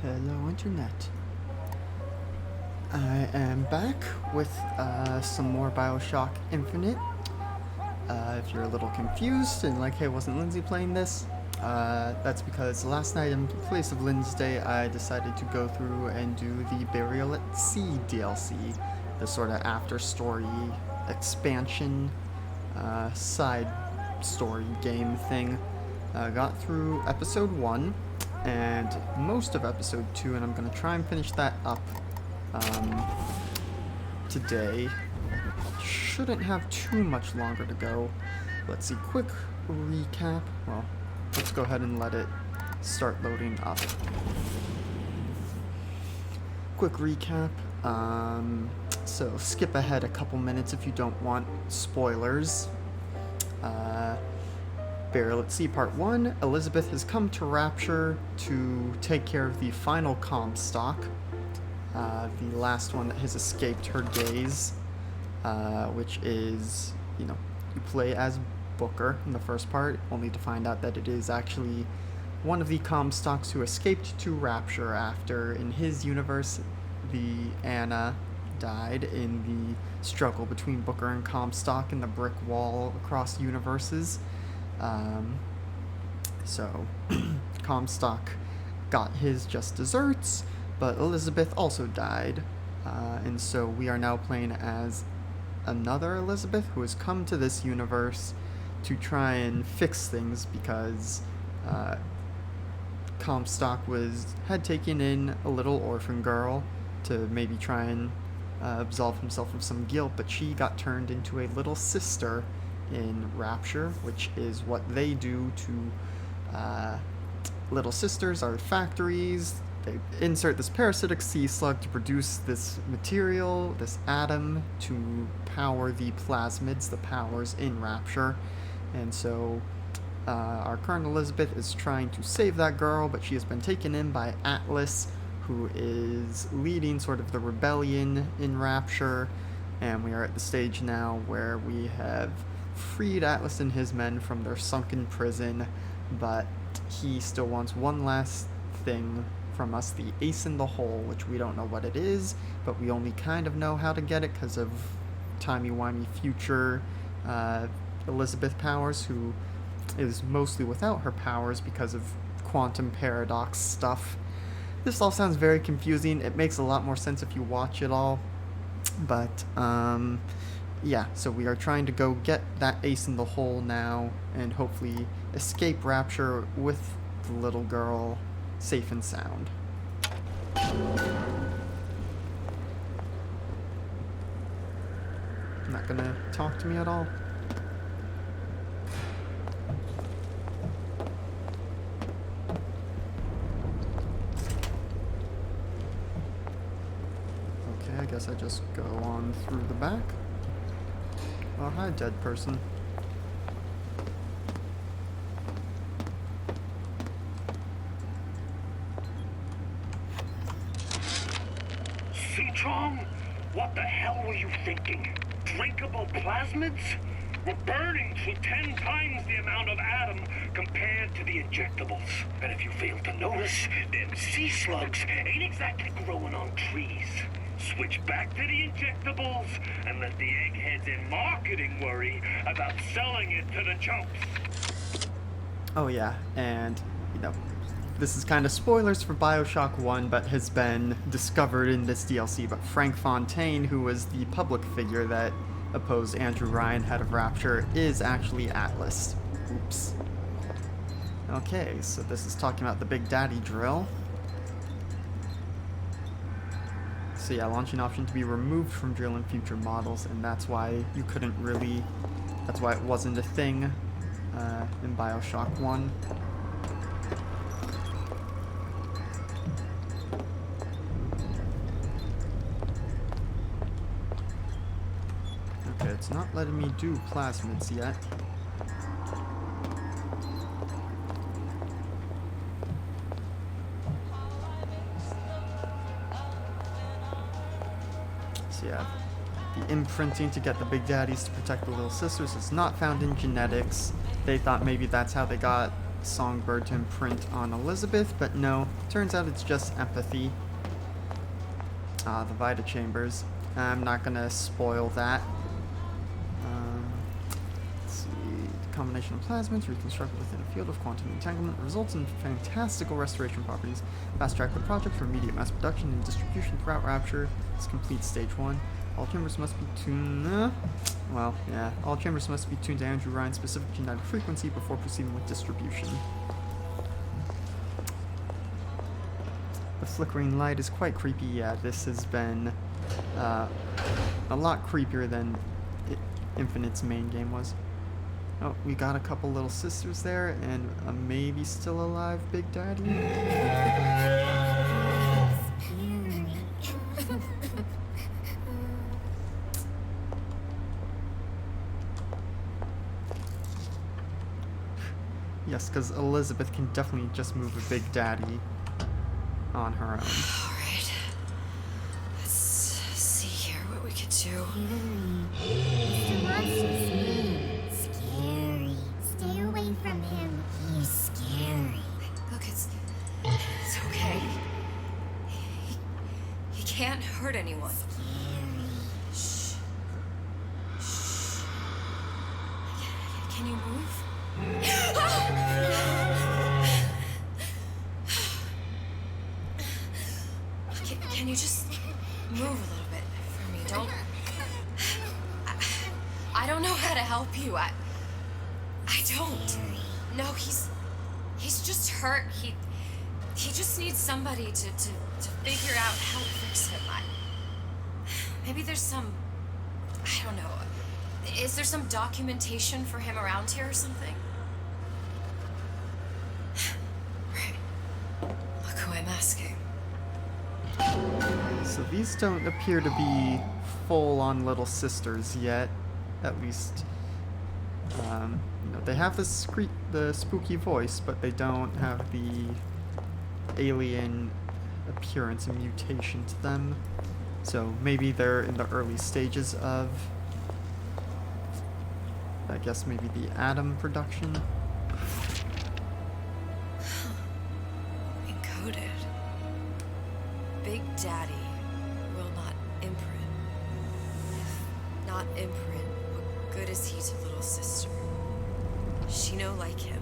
Hello, Internet. I am back with some more BioShock Infinite. If you're a little confused and like, hey, wasn't Lindsay playing this? That's because last night in place of Lindsday, I decided to go through and do the Burial at Sea DLC, the sort of after-story expansion side story game thing. Got through episode 1 and most of episode 2, and I'm going to try and finish that up today. Shouldn't have too much longer to go. Let's see, quick recap. Well, let's go ahead and let it start loading up. Quick recap. So skip ahead a couple minutes if you don't want spoilers. Burial at Sea Part 1, Elizabeth has come to Rapture to take care of the final Comstock, the last one that has escaped her gaze, which is, you play as Booker in the first part, only to find out that it is actually one of the Comstocks who escaped to Rapture after, in his universe, the Anna died in the struggle between Booker and Comstock in the brick wall across universes. So Comstock got his just desserts, but Elizabeth also died, and so we are now playing as another Elizabeth who has come to this universe to try and fix things because Comstock had taken in a little orphan girl to maybe try and absolve himself of some guilt, but she got turned into a little sister in Rapture, which is what they do to little sisters are factories. They insert this parasitic sea slug to produce this material, this atom, to power the plasmids, the powers in Rapture. And so our current Elizabeth is trying to save that girl, but she has been taken in by Atlas, who is leading sort of the rebellion in Rapture. And we are at the stage now where we have freed Atlas and his men from their sunken prison, but he still wants one last thing from us, the ace in the hole, which we don't know what it is, but we only kind of know how to get it because of timey-wimey future Elizabeth powers, who is mostly without her powers because of quantum paradox stuff. This all sounds very confusing. It makes a lot more sense if you watch it all, but yeah, so we are trying to go get that ace in the hole now and hopefully escape Rapture with the little girl safe and sound. Not gonna talk to me at all? Okay, I guess I just go on through the back. Oh, hi, dead person. Seatron? What the hell were you thinking? Drinkable plasmids? We're burning through 10 times the amount of atom compared to the injectables. And if you fail to notice, them sea slugs ain't exactly growing on trees. Switch back to the injectables and let the eggheads in marketing worry about selling it to the chumps. Oh yeah, and, this is kind of spoilers for BioShock 1, but has been discovered in this DLC, but Frank Fontaine, who was the public figure that opposed Andrew Ryan, head of Rapture, is actually Atlas. Oops. Okay, so this is talking about the Big Daddy drill. So yeah, launching option to be removed from drill in future models, and that's why you couldn't really, that's why it wasn't a thing in BioShock 1. Okay, it's not letting me do plasmids yet. So yeah, the imprinting to get the big daddies to protect the little sisters is not found in genetics. They thought maybe that's how they got songbird to imprint on Elizabeth, but no, turns out it's just empathy. The Vita Chambers. I'm not gonna spoil that. Let's see. The combination of plasmids reconstructed within a field of quantum entanglement results in fantastical restoration properties. Fast track the project for immediate mass production and distribution throughout Rapture. This completes stage 1. All chambers must be tuned. All chambers must be tuned to Andrew Ryan's specific genetic frequency before proceeding with distribution. The flickering light is quite creepy. Yeah, this has been a lot creepier than Infinite's main game was. Oh, we got a couple little sisters there, and a maybe still alive Big Daddy. Yes, because Elizabeth can definitely just move a Big Daddy on her own. Alright. Let's see here what we could do. Mr. Monster's scary. Stay away from him. He's scary. Look, it's okay. He can't hurt anyone. Shh. Shh. Can you move? Can you just move a little bit for me? Don't. I don't know how to help you. I don't. No, he's just hurt. He just needs somebody to figure out how to fix him. Maybe there's some. I don't know. Is there some documentation for him around here or something? Right. Look who I'm asking. So these don't appear to be full-on little sisters yet, at least. They have the spooky voice, but they don't have the alien appearance and mutation to them. So maybe they're in the early stages of, I guess, maybe the atom production. Encoded. Big Daddy will not imprint. If not imprint, what good is he to little sister? She no like him.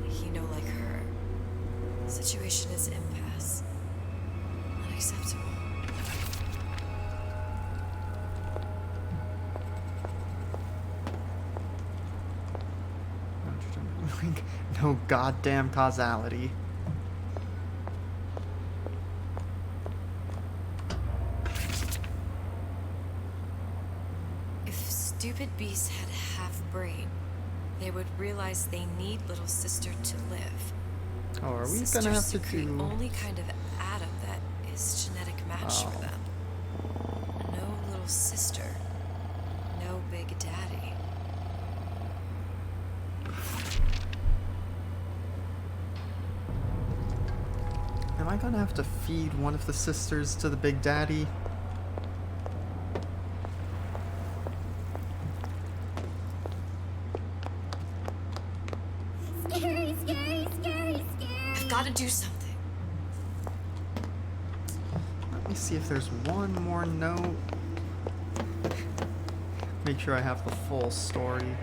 He no like her. Situation is impasse. Unacceptable. No goddamn causality. If stupid beasts had half brain, they would realize they need little sister to live. Oh, are we Sisters gonna have to are the do? only kind of atom that is genetic match for them. No little sister. No Big Daddy. Am I gonna have to feed one of the sisters to the Big Daddy? Scary, scary, scary, scary. I've got to do something. Let me see if there's one more note. Make sure I have the full story.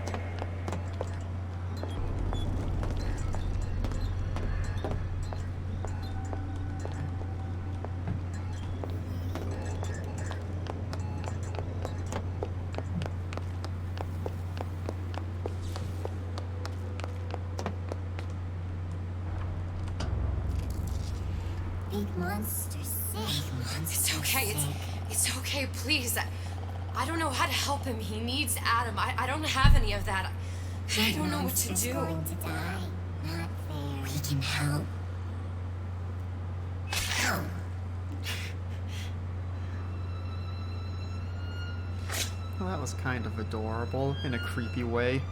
Big monster sick. It's okay. It's okay, please. I don't know how to help him. He needs Adam. I don't have any of that. I don't know what to Monster's do. going to die. Not fair. We can help. Help. Well, that was kind of adorable in a creepy way.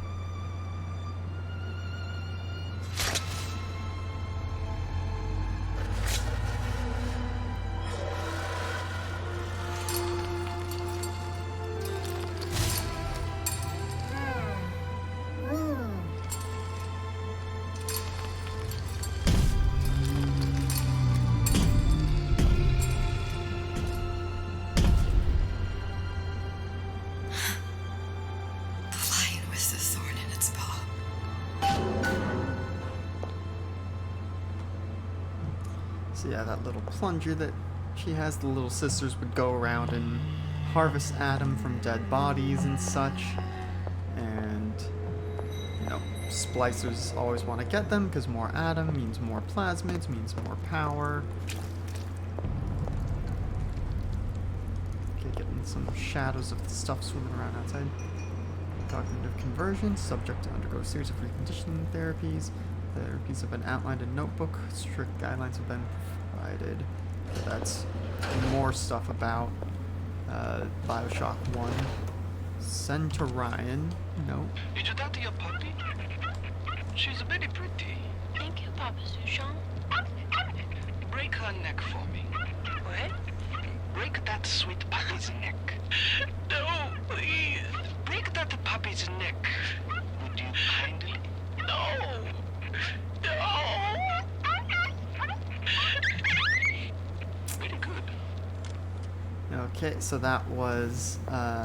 So yeah, that little plunger that she has, the little sisters would go around and harvest Adam from dead bodies and such. And, you know, splicers always want to get them because more Adam means more plasmids, means more power. Okay, getting some shadows of the stuff swimming around outside. Cognitive conversion, subject to undergo a series of reconditioning therapies. Therapies have been outlined in notebook. Strict guidelines have been provided. That's more stuff about BioShock 1. Send to Ryan. No. Is that your puppy? She's very pretty. Thank you, Papa Sushon. Break her neck for me. What? Break that sweet puppy's neck. No, please. Break that puppy's neck. Would you kindly? No. No. Very good. Okay, so that was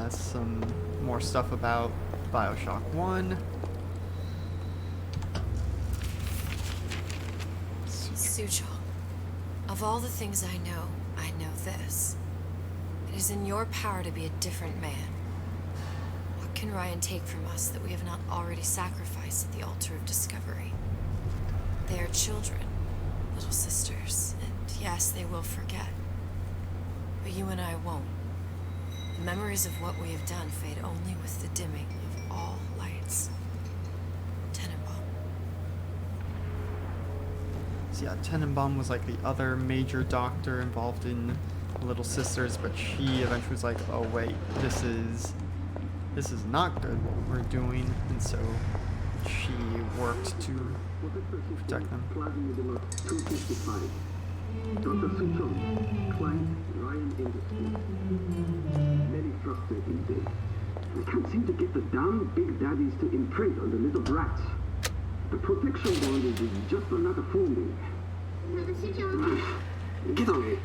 some more stuff about BioShock 1. Suchong, of all the things I know this. It is in your power to be a different man. What can Ryan take from us that we have not already sacrificed at the altar of discovery? They are children, little sisters, and yes, they will forget. But you and I won't. The memories of what we have done fade only with the dimming of all lights. Tenenbaum. So yeah, Tenenbaum was like the other major doctor involved in Little Sisters, but she eventually was like, oh wait, this is not good what we're doing, and so she worked to protect them. Plasmid 255. Dr. Suchong, client Ryan Industries. Very frustrating day. I can't seem to get the damn big daddies to imprint on the little brats. The protection bond is just another foaming. Get away.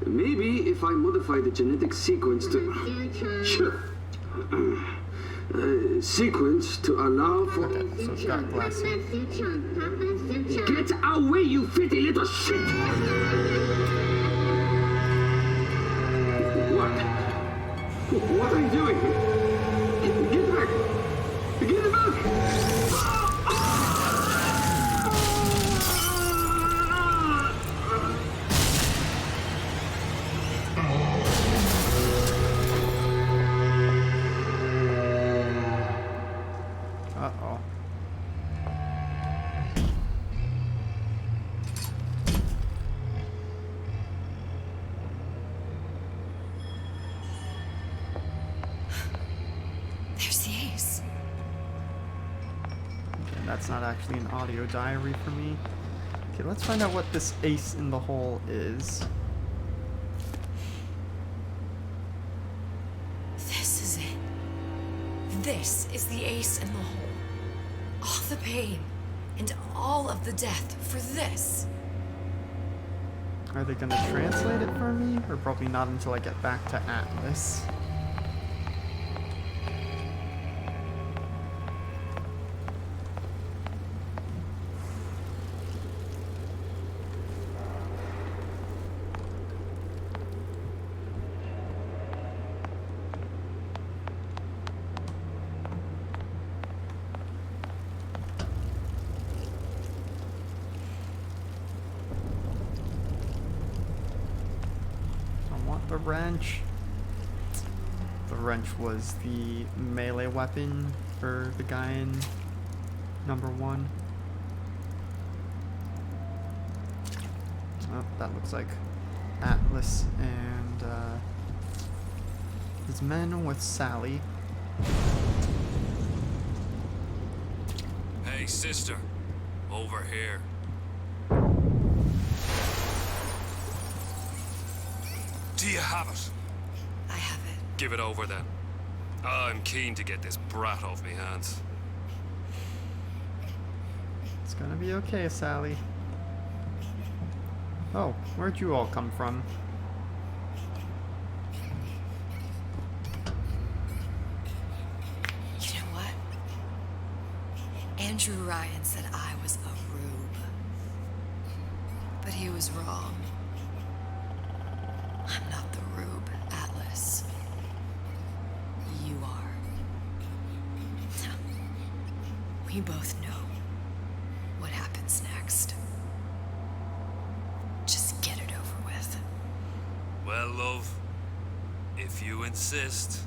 Maybe if I modify the genetic sequence to... sequence to allow for... Okay, so it's got glasses. Get away, you filthy little shit! What? What are you doing? Get back! Get back! Uh-oh. There's the ace. Okay, that's not actually an audio diary for me. Okay, let's find out what this ace in the hole is. This is it. This is the ace in the hole. All the pain and all of the death for this. Are they gonna translate it for me? Or probably not until I get back to Atlas. The wrench. The wrench was the melee weapon for the guy in number 1. Oh, that looks like Atlas and his men with Sally. Hey, sister. Over here. Do you have it? I have it. Give it over then. I'm keen to get this brat off me hands. It's gonna be okay, Sally. Oh, where'd you all come from? You know what? Andrew Ryan said I was a rube. But he was wrong. I'm not the Rube, Atlas. You are. We both know what happens next. Just get it over with. Well, love, if you insist.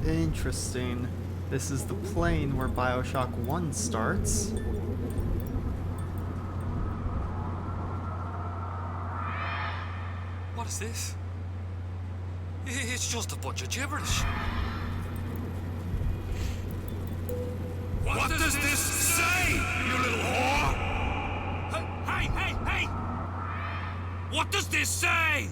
Interesting. This is the plane where BioShock 1 starts. What is this? It's just a bunch of gibberish. What does this say, you little whore? Hey! What does this say?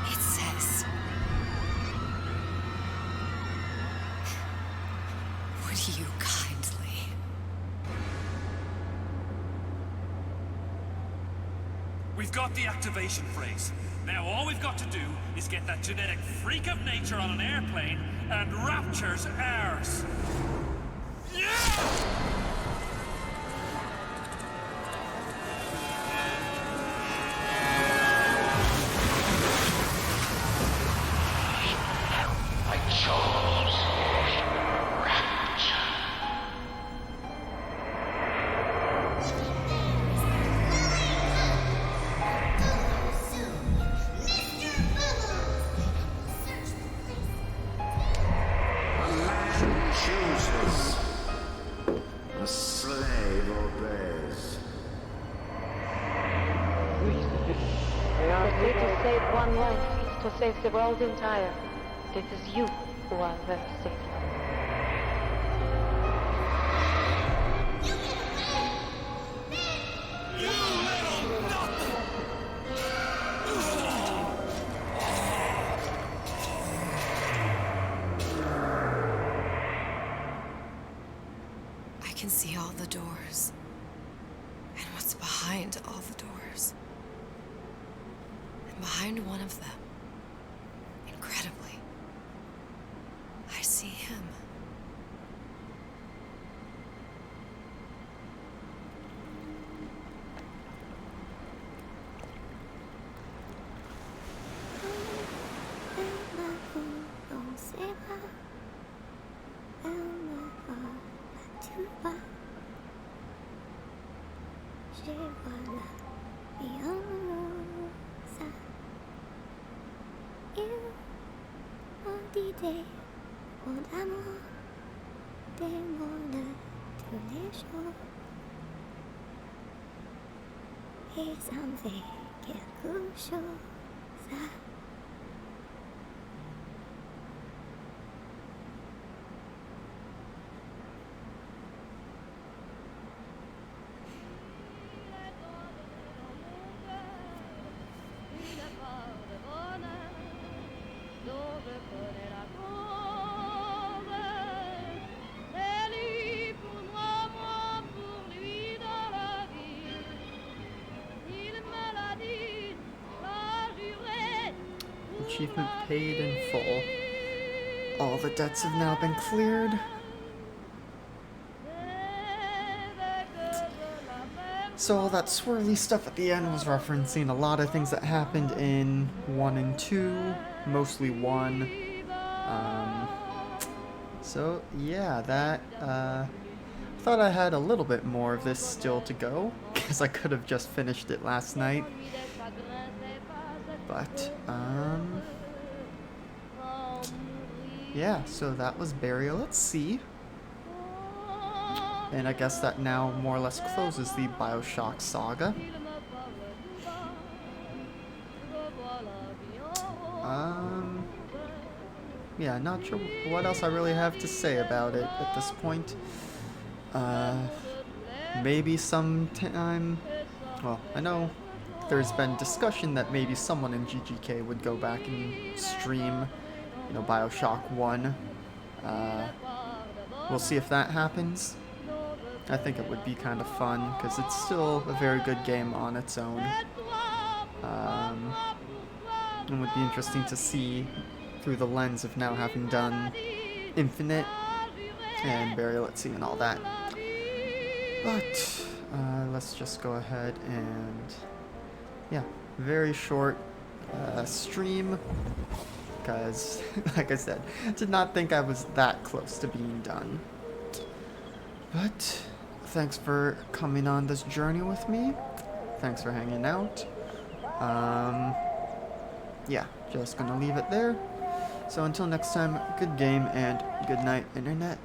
It says, would you kindly? We've got the activation phrase. Now all we've got to do is get that genetic freak of nature on an airplane, and Rapture's ours. To save one life is to save the world entire. It is you who are the savior. I can see all the doors. And what's behind all the doors. And behind one of them, incredibly, I see him. Achievement paid in full. All the debts have now been cleared. So all that swirly stuff at the end was referencing a lot of things that happened in 1 and 2, mostly 1. So yeah, that, thought I had a little bit more of this still to go, because I could have just finished it last night. But, yeah, so that was Burial at Sea. And I guess that now more or less closes the BioShock saga. Yeah, not sure what else I really have to say about it at this point. Maybe sometime, well, I know there's been discussion that maybe someone in GGK would go back and stream, you know, BioShock 1. We'll see if that happens. I think it would be kind of fun, because it's still a very good game on its own. It would be interesting to see through the lens of now having done Infinite and Burial at Sea and all that. But let's just go ahead and, yeah, very short stream, because, like I said, did not think I was that close to being done. But thanks for coming on this journey with me. Thanks for hanging out. Yeah, just gonna leave it there. So until next time, good game and good night, Internet.